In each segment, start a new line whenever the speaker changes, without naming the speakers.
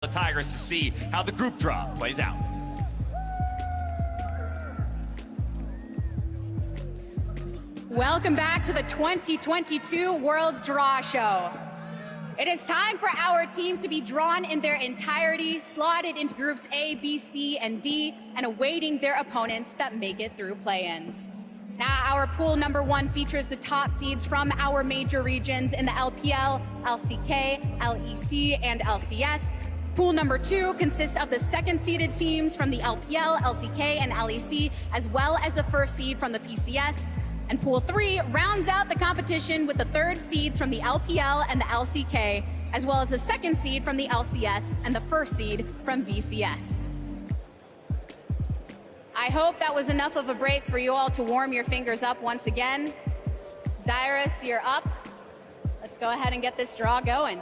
the Tigers to see how the group draw plays out.
Welcome back to the 2022 World's Draw Show. It is time for our teams to be drawn in their entirety, slotted into groups A, B, C, and D, and awaiting their opponents that make it through play-ins. Now, our pool number 1 features the top seeds from our major regions in the LPL, LCK, LEC, and LCS. Pool number 2 consists of the second-seeded teams from the LPL, LCK, and LEC, as well as the first seed from the PCS. And Pool 3 rounds out the competition with the third seeds from the LPL and the LCK, as well as the second seed from the LCS and the first seed from VCS. I hope that was enough of a break for you all to warm your fingers up once again. Dyrus, you're up. Let's go ahead and get this draw going.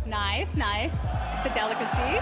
Nice, nice. The delicacy.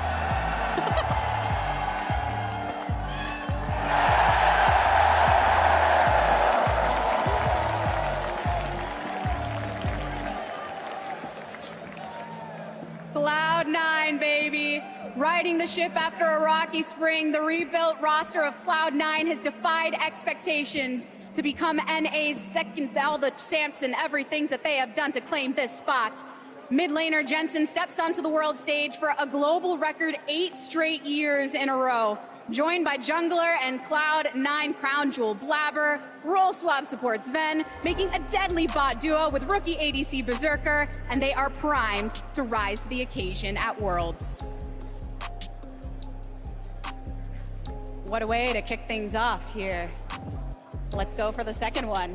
Cloud9, baby. Riding the ship after a rocky spring, the rebuilt roster of Cloud9 has defied expectations to become NA's second, all the champs and everything that they have done to claim this spot. Mid laner Jensen steps onto the world stage for a global record 8 straight years in a row, joined by jungler and Cloud9 crown jewel Blabber, role swap support Sven, making a deadly bot duo with rookie ADC Berserker, and they are primed to rise to the occasion at Worlds. What a way to kick things off here. Let's go for the second one.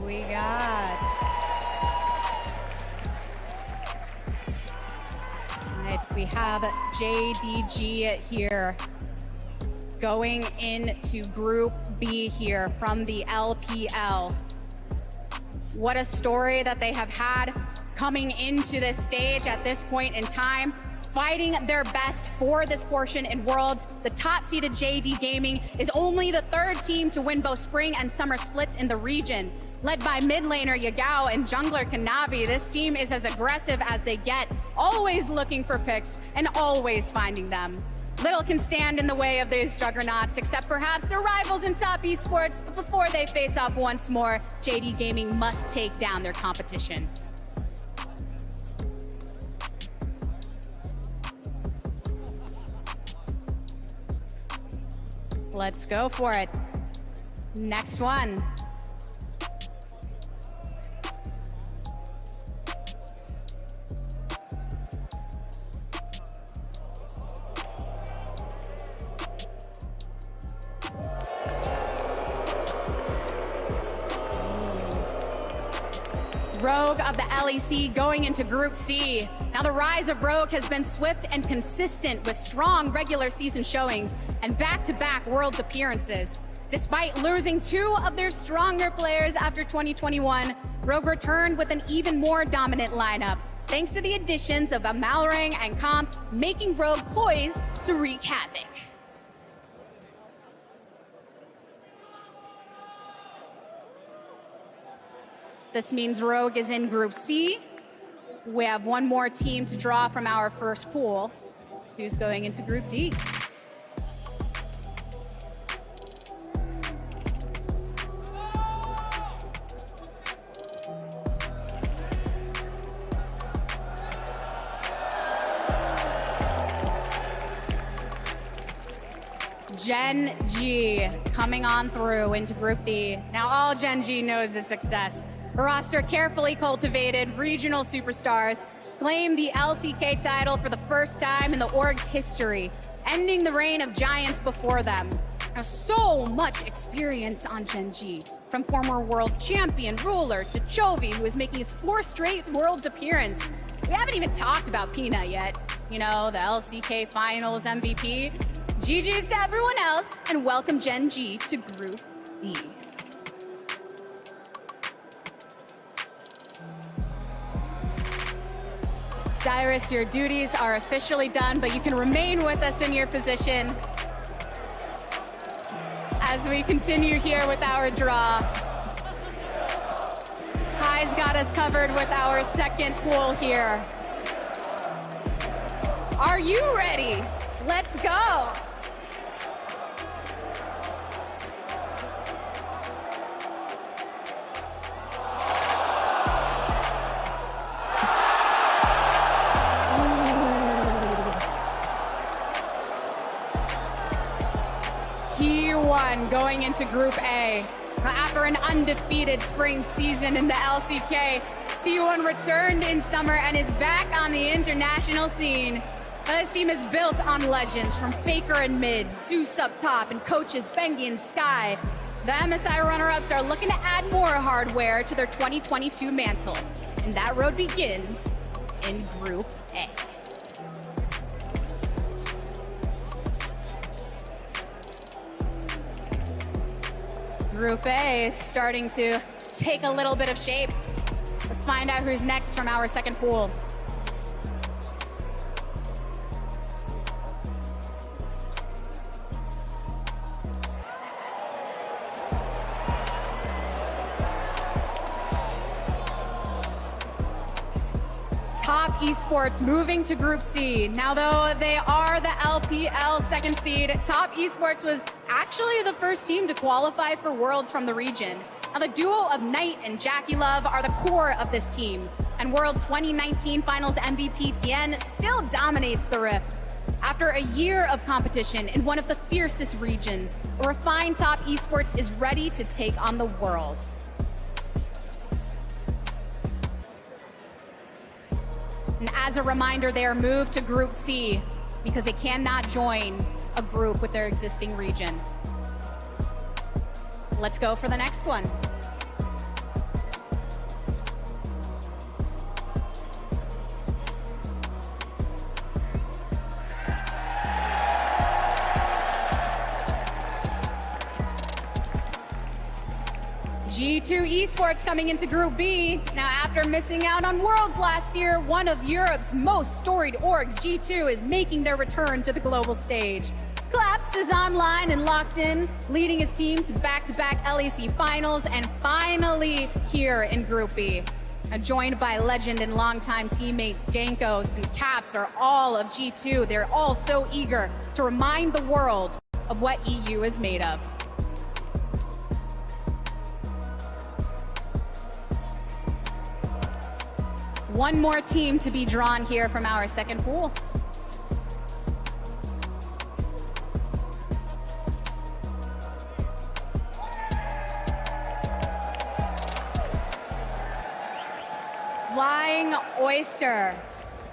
We got. All right, we have JDG here going into Group B here from the LPL. What a story that they have had coming into this stage at this point in time, fighting their best for this portion in Worlds. The top-seeded JD Gaming is only the third team to win both spring and summer splits in the region. Led by mid laner Yagao and jungler Kanavi, this team is as aggressive as they get, always looking for picks and always finding them. Little can stand in the way of these juggernauts, except perhaps their rivals in top esports, but before they face off once more, JD Gaming must take down their competition. Let's go for it. Next one. Rogue of the LEC going into Group C. Now the rise of Rogue has been swift and consistent with strong regular season showings and back-to-back Worlds appearances. Despite losing 2 of their stronger players after 2021, Rogue returned with an even more dominant lineup, thanks to the additions of Amalrang and Comp, making Rogue poised to wreak havoc. This means Rogue is in Group C. We have one more team to draw from our first pool, who's going into Group D. Gen G coming on through into Group D. Now all Gen G knows is success. A roster carefully cultivated, regional superstars claim the LCK title for the first time in the org's history, ending the reign of giants before them. Now, so much experience on Gen G, from former world champion Ruler to Chovy, who is making his 4th straight Worlds appearance. We haven't even talked about Peanut yet. You know, the LCK Finals MVP. GG's to everyone else, and welcome Gen G to Group B. Dyrus, your duties are officially done, but you can remain with us in your position as we continue here with our draw. High's got us covered with our second pool here. Are you ready? Let's go. T1 going into Group A. After an undefeated spring season in the LCK, T1 returned in summer and is back on the international scene. This team is built on legends from Faker and Mid, Zeus up top, and coaches Bengi and Sky. The MSI runner-ups are looking to add more hardware to their 2022 mantle, and that road begins in Group A. Group A is starting to take a little bit of shape. Let's find out who's next from our second pool. Top Esports moving to Group C. Now, though they are the LPL second seed, Top Esports was actually the first team to qualify for Worlds from the region. Now, the duo of Knight and Jackie Love are the core of this team, and World 2019 Finals MVP Tien still dominates the Rift. After a year of competition in one of the fiercest regions, a refined Top Esports is ready to take on the world. And as a reminder, they are moved to Group C because they cannot join a group with their existing region. Let's go for the next one. G2 Esports coming into Group B. Now, after missing out on Worlds last year, one of Europe's most storied orgs, G2, is making their return to the global stage. Claps is online and locked in, leading his team to back-to-back LEC finals and finally here in Group B. Now, joined by legend and longtime teammate Jankos and Caps are all of G2. They're all so eager to remind the world of what EU is made of. One more team to be drawn here from our second pool. Flying Oyster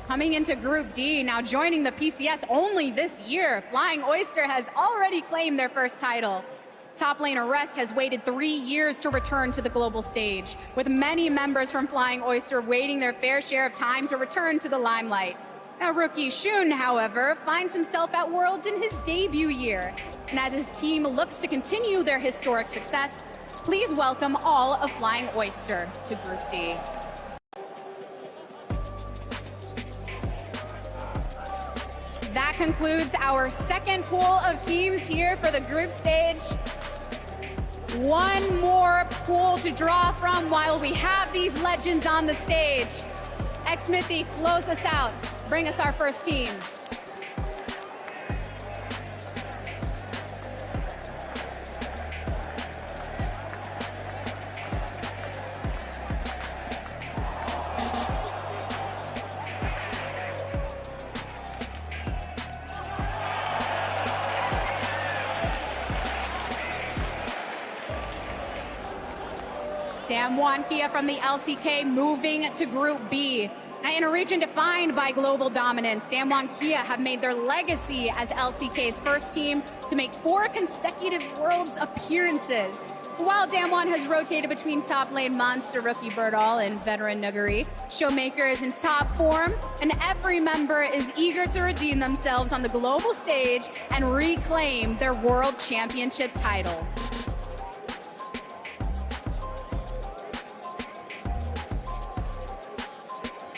coming into Group D, now joining the PCS only this year. Flying Oyster has already claimed their first title. Top laner Rest has waited 3 years to return to the global stage, with many members from Flying Oyster waiting their fair share of time to return to the limelight. Now, rookie Shun, however, finds himself at Worlds in his debut year. And as his team looks to continue their historic success, please welcome all of Flying Oyster to Group D. That concludes our second pool of teams here for the group stage. One more pool to draw from while we have these legends on the stage. Xmithy, close us out. Bring us our first team. Damwon Kia from the LCK moving to Group B. Now, in a region defined by global dominance, Damwon Kia have made their legacy as LCK's first team to make 4 consecutive Worlds appearances. While Damwon has rotated between top lane monster rookie Birdall and veteran Nuggery, Showmaker is in top form, and every member is eager to redeem themselves on the global stage and reclaim their World Championship title.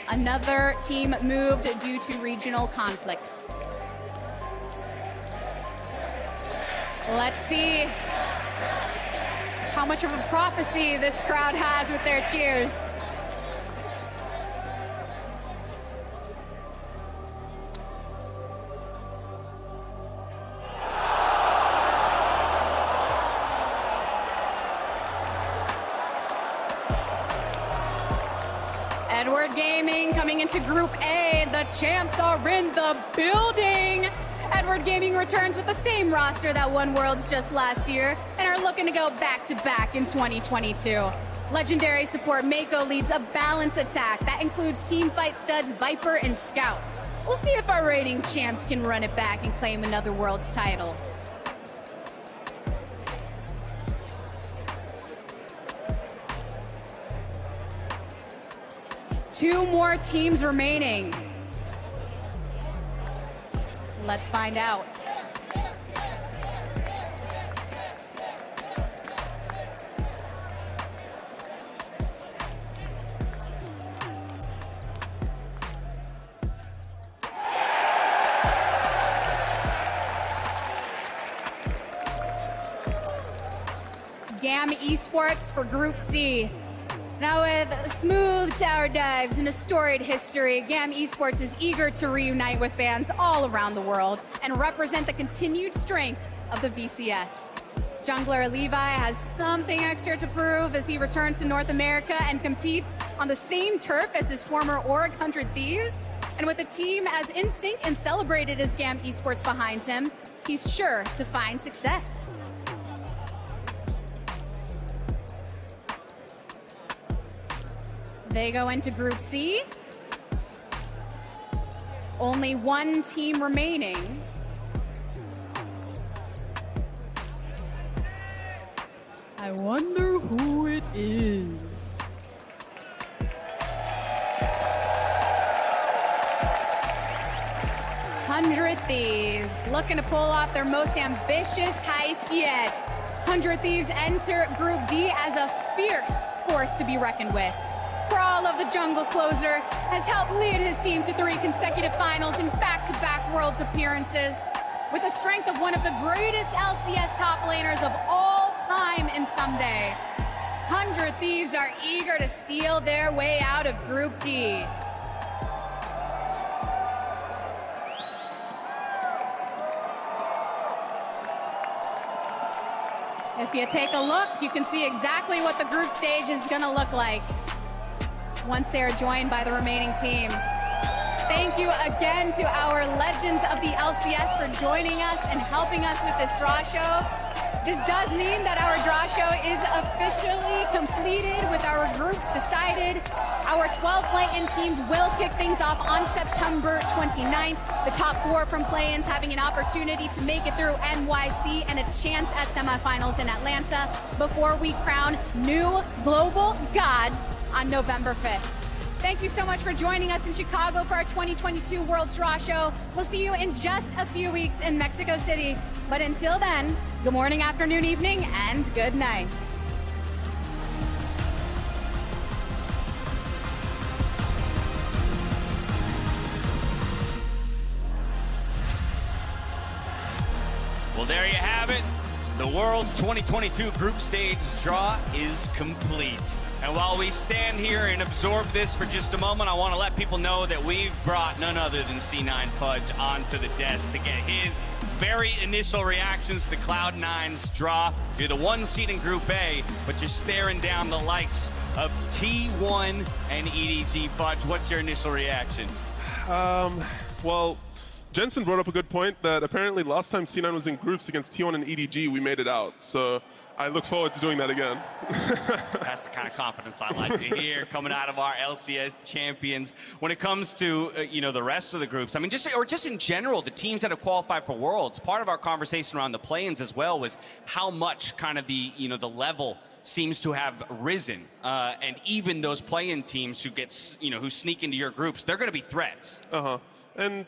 Another team moved due to regional conflicts. Let's see how much of a prophecy this crowd has with their cheers. Edward Gaming coming into Group A. The champs are in the building. Edward Gaming returns with the same roster that won Worlds just last year and are looking to go back-to-back in 2022. Legendary support Mako leads a balanced attack that includes teamfight studs Viper and Scout. We'll see if our reigning champs can run it back and claim another Worlds title. Two more teams remaining. Let's find out. GAM Esports for Group C. Now with smooth tower dives and a storied history, GAM Esports is eager to reunite with fans all around the world and represent the continued strength of the VCS. Jungler Levi has something extra to prove as he returns to North America and competes on the same turf as his former Org 100 Thieves. And with the team as in sync and celebrated as GAM Esports behind him, he's sure to find success. They go into Group C. Only one team remaining. I wonder who it is. Hundred Thieves looking to pull off their most ambitious heist yet. 100 Thieves enter Group D as a fierce force to be reckoned with. Brawl of the Jungle Closer has helped lead his team to 3 consecutive finals and back-to-back Worlds appearances. With the strength of one of the greatest LCS top laners of all time in Someday, 100 Thieves are eager to steal their way out of Group D. If you take a look, you can see exactly what the group stage is going to look like once they are joined by the remaining teams. Thank you again to our legends of the LCS for joining us and helping us with this draw show. This does mean that our draw show is officially completed with our groups decided. Our 12 play-in teams will kick things off on September 29th. The top 4 from play-ins having an opportunity to make it through NYC and a chance at semifinals in Atlanta before we crown new global gods on November 5th. Thank you so much for joining us in Chicago for our 2022 World's Draw Show. We'll see you in just a few weeks in Mexico City. But until then, good morning, afternoon, evening, and good night.
Well, there you have it. The World's 2022 group stage draw is complete. And while we stand here and absorb this for just a moment, I want to let people know that we've brought none other than C9 Fudge onto the desk to get his very initial reactions to Cloud9's draw. You're the 1 seed in Group A, but you're staring down the likes of T1 and EDG. Fudge, what's your initial reaction?
Well, Jensen brought up a good point that apparently last time C9 was in groups against T1 and EDG, we made it out. So I look forward to doing that again.
That's the kind of confidence I like to hear coming out of our LCS champions. When it comes to the rest of the groups, I mean, just in general, the teams that have qualified for Worlds. Part of our conversation around the play-ins as well was how much kind of the level seems to have risen, and even those play-in teams who sneak into your groups, they're going to be threats.
And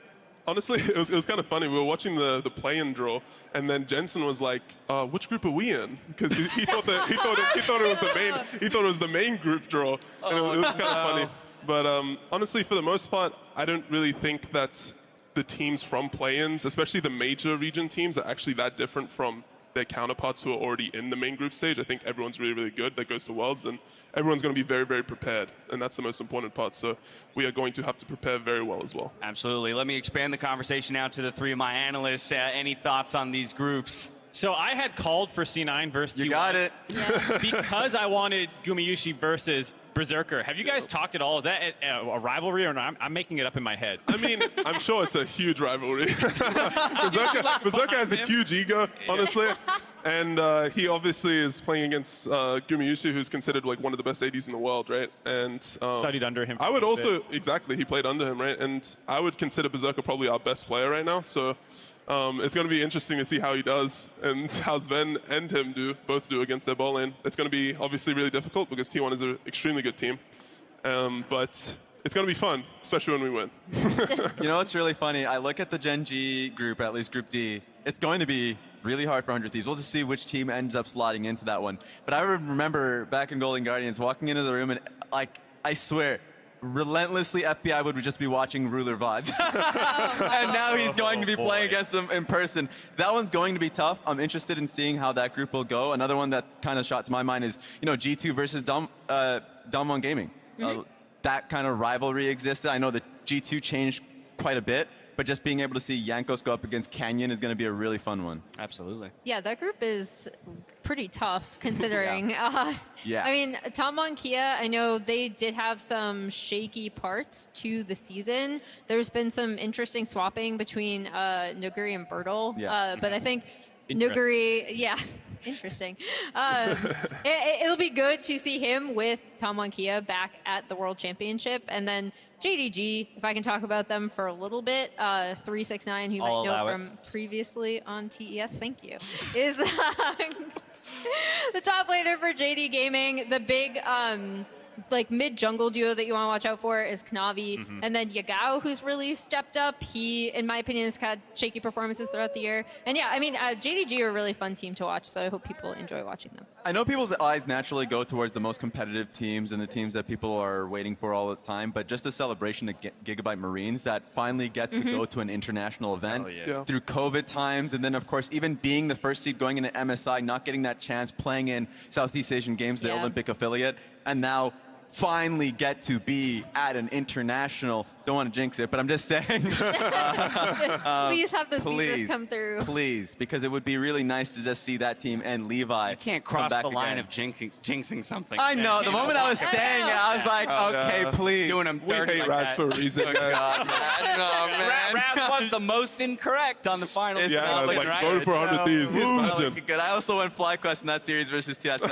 honestly, it was kind of funny. We were watching the play-in draw, and then Jensen was like, "Which group are we in?" Because he thought it was the main group draw, and it was kind of funny. But honestly, for the most part, I don't really think that the teams from play-ins, especially the major region teams, are actually that different from their counterparts who are already in the main group stage. I think everyone's really, really good that goes to Worlds, and everyone's going to be very, very prepared, and that's the most important part. So we are going to have to prepare very well as well.
Absolutely. Let me expand the conversation out to the three of my analysts. Any thoughts on these groups?
So I had called for C9 versus T1.
You got it.
Yeah.
Because I wanted Gumayusi versus Berserker. Have you guys talked at all? Is that a rivalry or not? I'm making it up in my head.
I mean, I'm sure it's a huge rivalry. Berserker has a huge ego, honestly. And he obviously is playing against Gumayusi, who's considered like one of the best ADs in the world, right? And
Studied under him.
I would also, exactly, he played under him, right? And I would consider Berserker probably our best player right now. So it's going to be interesting to see how he does and how Sven and him both do against their ball lane. It's going to be obviously really difficult because T1 is an extremely good team. But it's going to be fun, especially when we win.
You know what's really funny? I look at the Gen G group, at least Group D. It's going to be really hard for 100 Thieves. We'll just see which team ends up slotting into that one. But I remember back in Golden Guardians walking into the room and, like, I swear, relentlessly FBI would just be watching Ruler VODs. And now he's going to be playing against them in person. That one's going to be tough. I'm interested in seeing how that group will go. Another one that kind of shot to my mind is, G2 versus Damwon Gaming. That kind of rivalry existed. I know that G2 changed quite a bit, but just being able to see Jankos go up against Canyon is going to be a really fun one.
Absolutely.
Yeah, that group is pretty tough considering.
Yeah.
I mean, Damwon Kia, I know they did have some shaky parts to the season. There's been some interesting swapping between Nuguri and Bertle, but I think Nuguri, interesting. It'll be good to see him with Damwon Kia back at the World Championship, and then JDG, if I can talk about them for a little bit, 369, who you might know from previously on TES, thank you, is the top laner for JD Gaming. The big mid-jungle duo that you want to watch out for is Knavi, and then Yagao, who's really stepped up. He, in my opinion, has had shaky performances throughout the year. And yeah, I mean, JDG are a really fun team to watch, so I hope people enjoy watching them.
I know people's eyes naturally go towards the most competitive teams and the teams that people are waiting for all the time, but just a celebration of Gigabyte Marines that finally get to go to an international event through COVID times, and then, of course, even being the first seed going into MSI, not getting that chance, playing in Southeast Asian Games, the Olympic affiliate, and now finally get to be at an international. Don't want to jinx it, but I'm just saying.
Please have the Caesars come through.
Please, because it would be really nice to just see that team and Levi.
You can't cross the line of jinxing something.
I know. The moment I was saying it, I was like, okay, please.
Doing them dirty like
Raz
that.
for a reason.
Raz was the most incorrect on the final.
Like voted for 100 Thieves. Imagine.
Good. I also went FlyQuest in that series versus TSM.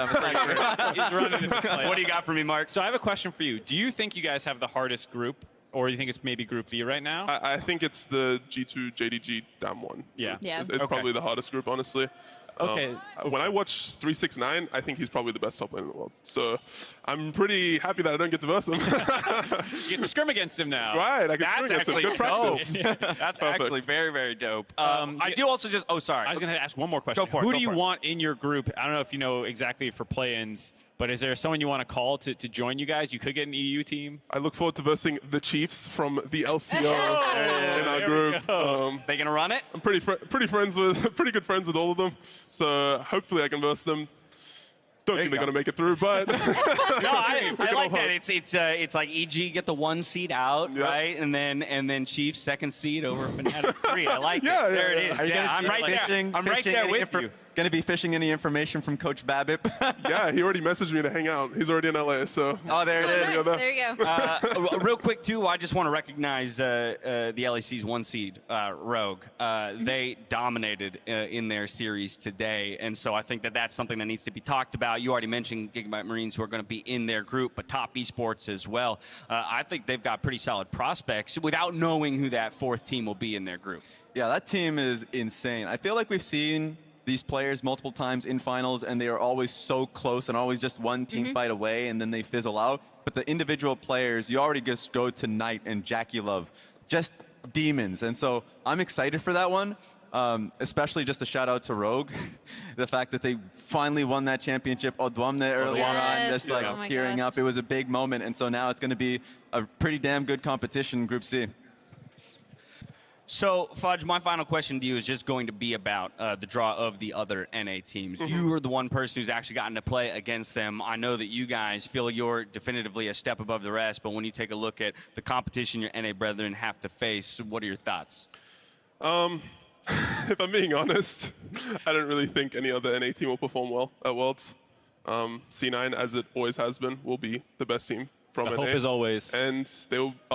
What do you got for me, Mark? So I have a question for you. Do you think you guys have the hardest group, or do you think it's maybe Group B right now?
I think it's the G2 JDG Damwon.
Yeah.
It's probably the hardest group, honestly.
Okay.
When I watch 369, I think he's probably the best top player in the world. So I'm pretty happy that I don't get to verse him.
You get to scrim against him now.
Right. I
That's
get to scrim against him.
actually
Good practice.
dope. That's actually very, very dope. I do also just. Oh, sorry.
I was going to ask one more question.
Go for it.
Who do you want in your group? I don't know if you know exactly for play-ins, but is there someone you want to call to join you guys? You could get an EU team.
I look forward to versing the Chiefs from the LCO in our group.
They gonna run it?
I'm pretty good friends with all of them, so hopefully I can verse them. Don't think they're gonna make it through, but
No, I like that. It's like EG get the 1 seed out, right, and then Chiefs 2nd seed over Fnatic 3. I like it. There it is. I'm right there. I'm right there with you.
Going to be fishing any information from Coach Babbitt?
Yeah, he already messaged me to hang out. He's already in LA, so.
Oh, there it is.
Nice. There you go.
Real quick, too, I just want to recognize the LEC's 1 seed, Rogue. They dominated in their series today, and so I think that that's something that needs to be talked about. You already mentioned Gigabyte Marines, who are going to be in their group, but Top Esports as well. I think they've got pretty solid prospects without knowing who that 4th team will be in their group.
Yeah, that team is insane. I feel like we've seen these players multiple times in finals, and they are always so close and always just one team fight away, and then they fizzle out. But the individual players, you already just go to Knight and Jackie Love, just demons. And so I'm excited for that one, especially just a shout out to Rogue. The fact that they finally won that championship, Odwamne early on, just like tearing up. It was a big moment, and so now it's going to be a pretty damn good competition in Group C.
So, Fudge, my final question to you is just going to be about the draw of the other NA teams. You are the one person who's actually gotten to play against them. I know that you guys feel you're definitively a step above the rest, but when you take a look at the competition your NA brethren have to face, what are your thoughts?
If I'm being honest, I don't really think any other NA team will perform well at Worlds. C9, as it always has been, will be the best team from NA.
Hope is always.
And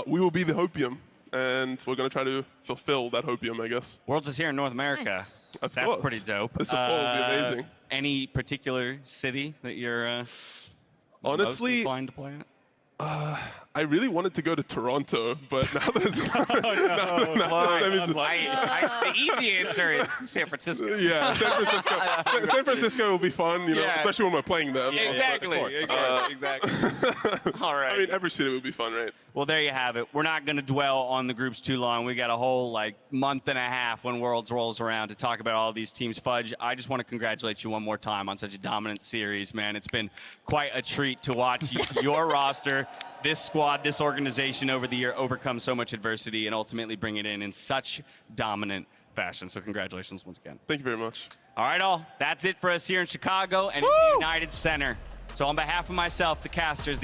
we will be the hopium. And we're going to try to fulfill that hopium, I guess.
Worlds is here in North America.
Of
That's
course.
pretty dope.
The support will be amazing.
Any particular city that you're
honestly
most inclined to play at?
I really wanted to go to Toronto, but now there's
The easy answer is San Francisco.
yeah, San Francisco. San Francisco will be fun, you know,
Yeah.
especially when we're playing them.
Exactly. Exactly. All right.
I mean, every city would be fun, right?
Well, there you have it. We're not going to dwell on the groups too long. We got a whole month and a half when Worlds rolls around to talk about all these teams. Fudge, I just want to congratulate you one more time on such a dominant series, man. It's been quite a treat to watch your roster, this squad, this organization over the year overcome so much adversity and ultimately bring it in such dominant fashion. So congratulations once again.
Thank you very much.
All right, all. That's it for us here in Chicago and in the United Center. So on behalf of myself, the casters,